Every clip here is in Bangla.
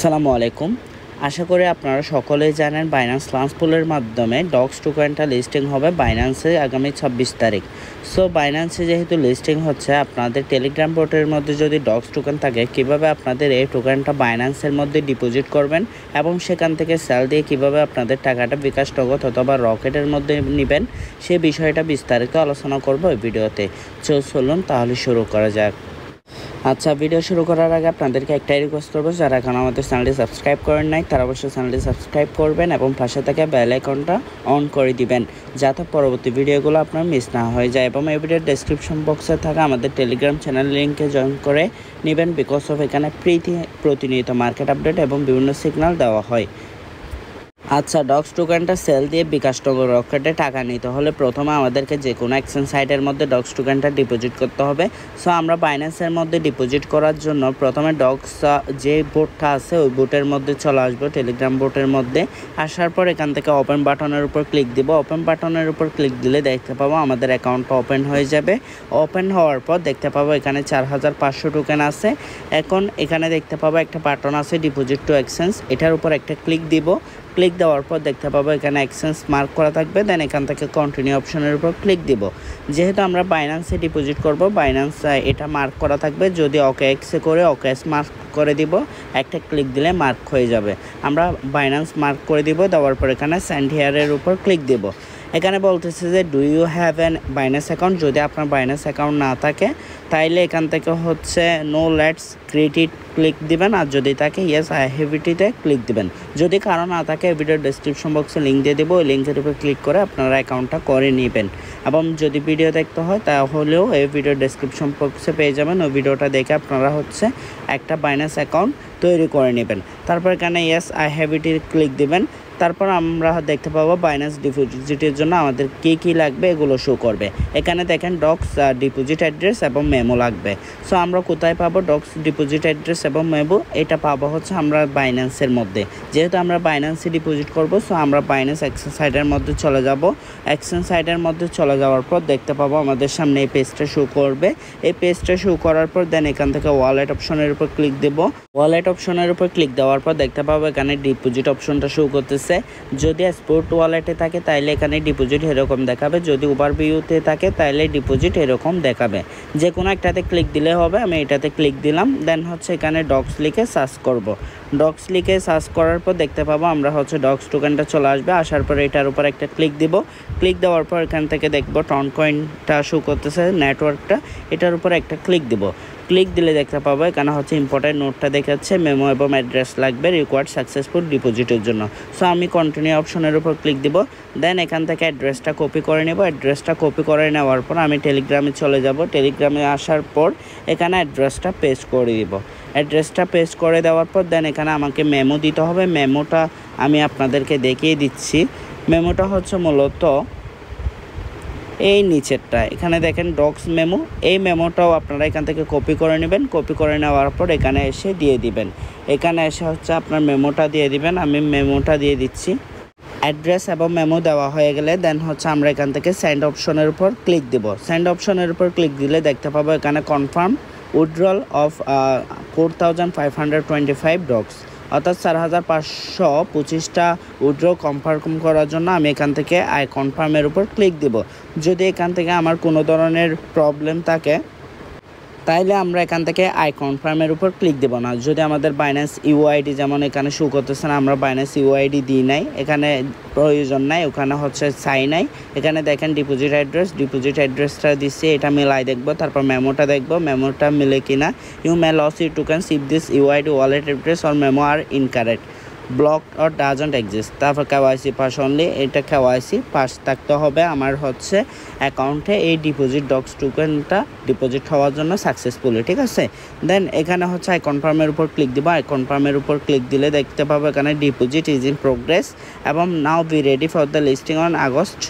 আসসালামু আলাইকুম। আশা করি আপনারা সকলেই জানেন বাইন্যান্স লাঞ্চ পুলের মাধ্যমে ডক্স টোকেনটা লিস্টিং হবে বাইন্যান্সে আগামী 26 তারিখ। সো বাইন্যান্সে যেহেতু লিস্টিং হচ্ছে, আপনাদের টেলিগ্রাম বোটের মধ্যে যদি ডক্স টোকেন থাকে, কিভাবে আপনাদের এই টোকেনটা বাইন্যান্সের মধ্যে ডিপোজিট করবেন এবং সেখান থেকে সেল দিয়ে কিভাবে আপনাদের টাকাটা বিকাশ নগদ অথবা রকেটের মধ্যে নেবেন, সে বিষয়টা বিস্তারিত আলোচনা করব এই ভিডিওতে। চলুন তাহলে শুরু করা যাক। আচ্ছা, ভিডিও শুরু করার আগে আপনাদেরকে একটাই রিকোয়েস্ট করবো, যারা এখন আমাদের চ্যানেলটি সাবস্ক্রাইব করেন নাই তারা অবশ্যই চ্যানেলটি সাবস্ক্রাইব করবেন এবং পাশে থেকে বেল আইকনটা অন করে দিবেন, যাতে পরবর্তী ভিডিওগুলো আপনার মিস না হয়ে যায়। এবং এই ভিডিওর ডেসক্রিপশন বক্সে থাকা আমাদের টেলিগ্রাম চ্যানেল লিঙ্কে জয়েন করে নেবেন, বিকজ অফ এখানে প্রতিনিয়ত মার্কেট আপডেট এবং বিভিন্ন সিগন্যাল দেওয়া হয়। আচ্ছা, ডক্স টোকেনটা সেল দিয়ে বিকাশ নগদ রকেটে টাকা নিতে হলে প্রথমে আমাদেরকে যে কোনো এক্সচেঞ্জ সাইটের মধ্যে ডক্স টোকেনটা ডিপোজিট করতে হবে। সো আমরা বাইন্যান্সের মধ্যে ডিপোজিট করার জন্য প্রথমে ডক্স যে বোটটা আছে ওই বোটের মধ্যে চলে আসবো, টেলিগ্রাম বোটের মধ্যে আসার পর এখান থেকে ওপেন বাটনের উপর ক্লিক দিব। ওপেন বাটনের উপর ক্লিক দিলে দেখতে পাবো আমাদের অ্যাকাউন্টটা ওপেন হয়ে যাবে। ওপেন হওয়ার পর দেখতে পাবো এখানে 4500 টোকেন আছে। এখন এখানে দেখতে পাবো একটা বাটন আছে ডিপোজিট টু এক্সচেঞ্জ, এটার উপর একটা ক্লিক দিব। ক্লিক দেওয়ার পর দেখতে পাবো এখানে এক্সচেঞ্জ মার্ক করা থাকবে, দেন এখান থেকে কন্টিনিউ অপশনের উপর ক্লিক দিব। যেহেতু আমরা বাইন্যান্সে ডিপোজিট করব, বাইন্যান্স এটা মার্ক করা থাকবে, যদি ওকে এক্সে করে ওকে এস মার্ক করে দিব, একটা ক্লিক দিলে মার্ক হয়ে যাবে। আমরা বাইন্যান্স মার্ক করে দিব, দেওয়ার পর এখানে সেন্ড হিয়ারের উপর ক্লিক দিব। এখানে বলতেছে যে do you have an Binance account. যদি আপনার বাইন্যান্স অ্যাকাউন্ট না থাকে তাইলে এখান থেকে হচ্ছে নো লেটস ক্রেডিট ক্লিক দিবেন, আর যদি থাকে ইয়েস আই হ্যাভ ইটে ক্লিক দিবেন। যদি কারো না থাকে ভিডিওর ডেসক্রিপশন বক্সে লিঙ্ক দিয়ে দেবো, ওই লিঙ্কের উপর ক্লিক করে আপনারা অ্যাকাউন্টটা করে নেবেন। এবং যদি ভিডিও দেখতে হয় তাহলেও এই ভিডিওর ডেসক্রিপশন বক্সে পেয়ে যাবেন, ওই ভিডিওটা দেখে আপনারা হচ্ছে একটা বাইন্যান্স অ্যাকাউন্ট তৈরি করে নেবেন। তারপর এখানে ইয়েস আই হ্যাভ ইটে ক্লিক দিবেন। তারপর আমরা দেখতে পাবো বাইন্যান্স ডিপোজিটের জন্য আমাদের কী লাগবে এগুলো শো করবে। এখানে দেখেন ডক্স ডিপোজিট অ্যাড্রেস এবং মেমো লাগবে। সো আমরা কোথায় পাবো ডক্স ডিপোজিট অ্যাড্রেস এবং মেমো? এটা পাবো হচ্ছে আমরা বাইন্যান্সের মধ্যে। যেহেতু আমরা বাইন্যান্সে ডিপোজিট করব, সো আমরা বাইন্যান্স এক্সচেঞ্জ সাইটের মধ্যে চলে যাব। এক্সচেঞ্জ সাইটের মধ্যে চলে যাওয়ার পর দেখতে পাবো আমাদের সামনে এই পেজটা শো করবে। এই পেজটা শো করার পর দেন এখান থেকে ওয়ালেট অপশনের উপর ক্লিক দেব। ওয়ালেট অপশনের উপর ক্লিক দেওয়ার পর দেখতে পাবো এখানে ডিপোজিট অপশনটা শো করতেছে। যদি স্পোর্ট ওয়ালেটে থাকে তাইলে এখানে ডিপোজিট এরকম দেখাবে, যদি ওভারভিউতে থাকে তাইলে ডিপোজিট এরকম দেখাবে। যে কোনো একটাতে ক্লিক দিলে হবে। আমি এটাতে ক্লিক দিলাম, দেন হচ্ছে এখানে ডক্স লিখে সার্চ করব। ডক্স লিখে সার্চ করার পর দেখতে পাবো আমরা হচ্ছে ডক্স টোকেনটা চলে আসবে। আসার পর এটার উপর একটা ক্লিক দিব। ক্লিক দেওয়ার পর এখান থেকে দেখবো টন কয়েনটা শো করতেছে নেটওয়ার্কটা, এটার উপর একটা ক্লিক দিব। ক্লিক দিলে দেখতে পাবো এখানে হচ্ছে ইম্পর্টেন্ট নোটটা দেখাচ্ছে, মেমো এবং অ্যাড্রেস লাগবে রিকোয়ার্ড সাকসেসফুল ডিপোজিটের জন্য। সো আমি কন্টিনিউ অপশনের উপর ক্লিক দিব। দেন এখান থেকে অ্যাড্রেসটা কপি করে নেব। অ্যাড্রেসটা কপি করে নেওয়ার পর আমি টেলিগ্রামে চলে যাব। টেলিগ্রামে আসার পর এখানে অ্যাড্রেসটা পেস্ট করে দিব। অ্যাড্রেসটা পেস্ট করে দেওয়ার পর দেন এখানে আমাকে মেমো দিতে হবে। মেমোটা আমি আপনাদেরকে দেখিয়ে দিচ্ছি। মেমোটা হচ্ছে মূলত এই নিচেরটা, এখানে দেখেন ডক্স মেমো। এই মেমোটাও আপনারা এখান থেকে কপি করে নেবেন। কপি করে নেওয়ার পর এখানে এসে দিয়ে দিবেন। এখানে এসে হচ্ছে আপনার মেমোটা দিয়ে দিবেন। আমি মেমোটা দিয়ে দিচ্ছি। অ্যাড্রেস এবং মেমো দেওয়া হয়ে গেলে দেন হচ্ছে আমরা এখান থেকে সেন্ড অপশনের উপর ক্লিক দেব। সেন্ড অপশনের উপর ক্লিক দিলে দেখতে পাবো এখানে কনফার্ম উইথড্রল অফ 4525 ডক্স, অর্থাৎ 4525টা উইথড্র কনফার্ম করার জন্য আমি এখান থেকে আই কনফার্মের উপর ক্লিক দেব। যদি এখান থেকে আমার কোনো ধরনের প্রবলেম থাকে তাইলে আমরা এখান থেকে আই কনফার্মের উপর ক্লিক দেব না। যদি আমাদের বাইন্যান্স ইউআইডি যেমন এখানে শো করতেছে না, আমরা বাইন্যান্স ইউআইডি দিই নাই, এখানে প্রয়োজন নাই, ওখানে হচ্ছে চাই নাই। এখানে দেখেন ডিপোজিট অ্যাড্রেসটা দিচ্ছি, এটা মিলাই দেখবো। তারপর মেমোটা দেখবো, মেমোটা মিলে কিনা। You may lose you token if this UID wallet address or memo are incorrect, blocked or doesn't exist. তারপর কেওয়াইসি পাস অনলি, এটা কেওয়াইসি পাস থাকতে হবে আমার হচ্ছে অ্যাকাউন্টে এই ডিপোজিট ডক্স টোকেনটা ডিপোজিট হওয়ার জন্য সাকসেসফুলি, ঠিক আছে। দেন এখানে হচ্ছে আই কনফার্মের উপর ক্লিক দিব। আই কনফার্মের উপর ক্লিক দিলে দেখতে পাবো এখানে ডিপোজিট ইজ ইন প্রোগ্রেস এবং now be ready for the listing on August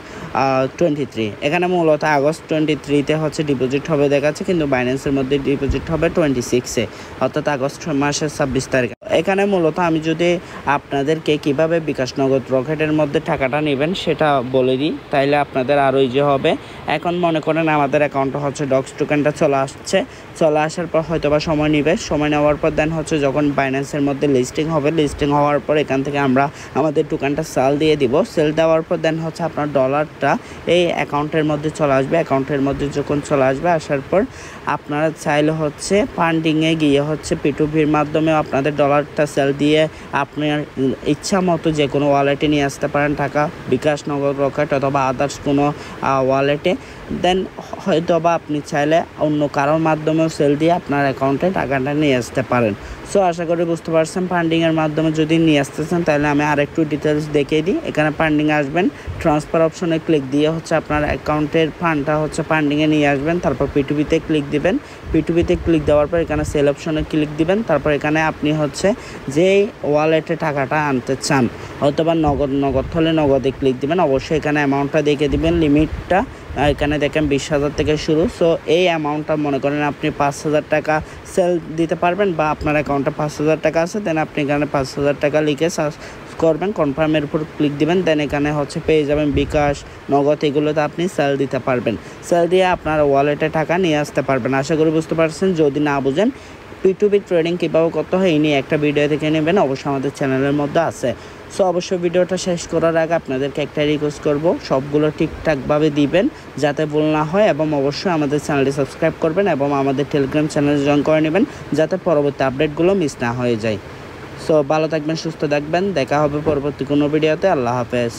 23। এখানে মূলত আগস্ট 23তে হচ্ছে ডিপোজিট হবে দেখাচ্ছে, কিন্তু বাইন্যান্সের মধ্যে ডিপোজিট হবে 26-এ, অর্থাৎ আগস্ট মাসের 26 তারিখ। এখানে মূলত আমি যদি আপনাদেরকে কিভাবে বিকাশ নগদ রকেটের মধ্যে টাকাটা নেবেন সেটা বলে দিই, তাইলে আপনাদের আরও ইজি হবে। এখন মনে করেন আমাদের অ্যাকাউন্টে হচ্ছে ডক্স টোকেনটা চলে আসার পর হয়তো বা সময় নেবে, সময় নেওয়ার পর দেন হচ্ছে যখন বাইন্যান্সের মধ্যে লিস্টিং হবে, লিস্টিং হওয়ার পর এখান থেকে আমরা আমাদের টোকেনটা সেল দিয়ে দিব। সেল দেওয়ার পর দেন হচ্ছে আপনার ডলারটা এই অ্যাকাউন্টের মধ্যে চলে আসবে। অ্যাকাউন্টের মধ্যে যখন চলে আসবে, আসার পর আপনারা চাইলে হচ্ছে ফান্ডিংয়ে গিয়ে হচ্ছে P2P মাধ্যমে আপনাদের ডলারটা সেল দিয়ে আপনার ইচ্ছা মতো যে কোনো ওয়ালেটে নিয়ে আসতে পারেন টাকা, বিকাশ নগদ রকেট অথবা আদার্স কোনো ওয়ালেটে। দেন হয়তো বা আপনি চাইলে অন্য কারোর মাধ্যমেও সেল দিয়ে আপনার অ্যাকাউন্টে টাকাটা নিয়ে আসতে পারেন। সো আশা করি বুঝতে পারছেন। ফান্ডিংয়ের মাধ্যমে যদি নিয়ে আসতেছেন তাহলে আমি আরেকটু ডিটেলস দেখিয়ে দিই। এখানে ফান্ডিংয়ে আসবেন, ট্রান্সফার অপশনে ক্লিক দিয়ে হচ্ছে আপনার অ্যাকাউন্টের ফান্ডটা হচ্ছে ফান্ডিংয়ে নিয়ে আসবেন। তারপর P2P-তে ক্লিক দিবেন। P2P-তে ক্লিক দেওয়ার পর এখানে সেল অপশনে ক্লিক দিবেন। তারপর এখানে আপনি হচ্ছে যেই ওয়ালেটে টাকাটা আনতে চান, অথবা নগদ হলে নগদে ক্লিক দিবেন। অবশ্যই এখানে অ্যামাউন্টটা দেখে দিবেন, লিমিটটা এখানে দেখেন 20,000 থেকে শুরু। সো এই অ্যামাউন্টটা মনে করেন আপনি 5,000 টাকা সেল দিতে পারবেন, বা আপনার অ্যাকাউন্টে 5,000 টাকা আছে, দেন আপনি এখানে 5,000 টাকা লিখে সার্চ করবেন, কনফার্মের উপর ক্লিক দিবেন। দেন এখানে হচ্ছে পেয়ে যাবেন বিকাশ নগদ, এগুলোতে আপনি সেল দিতে পারবেন। সেল দিয়ে আপনার ওয়ালেটে টাকা নিয়ে আসতে পারবেন। আশা করি বুঝতে পারছেন। যদি না বুঝেন P2P ট্রেডিং কীভাবে করতে হয় এই নিয়ে একটা ভিডিও দেখে নেবেন, অবশ্যই আমাদের চ্যানেলের মধ্যে আছে। সো অবশ্যই ভিডিওটা শেষ করার আগে আপনাদেরকে একটা রিকোয়েস্ট করব, সবগুলো ঠিকঠাকভাবে দিবেন যাতে ভুল না হয়, এবং অবশ্যই আমাদের চ্যানেলটি সাবস্ক্রাইব করবেন এবং আমাদের টেলিগ্রাম চ্যানেলে জয়েন করে নেবেন যাতে পরবর্তী আপডেটগুলো মিস না হয়ে যায়। সো ভালো থাকবেন, সুস্থ থাকবেন, দেখা হবে পরবর্তী কোনো ভিডিওতে। আল্লাহ হাফেজ।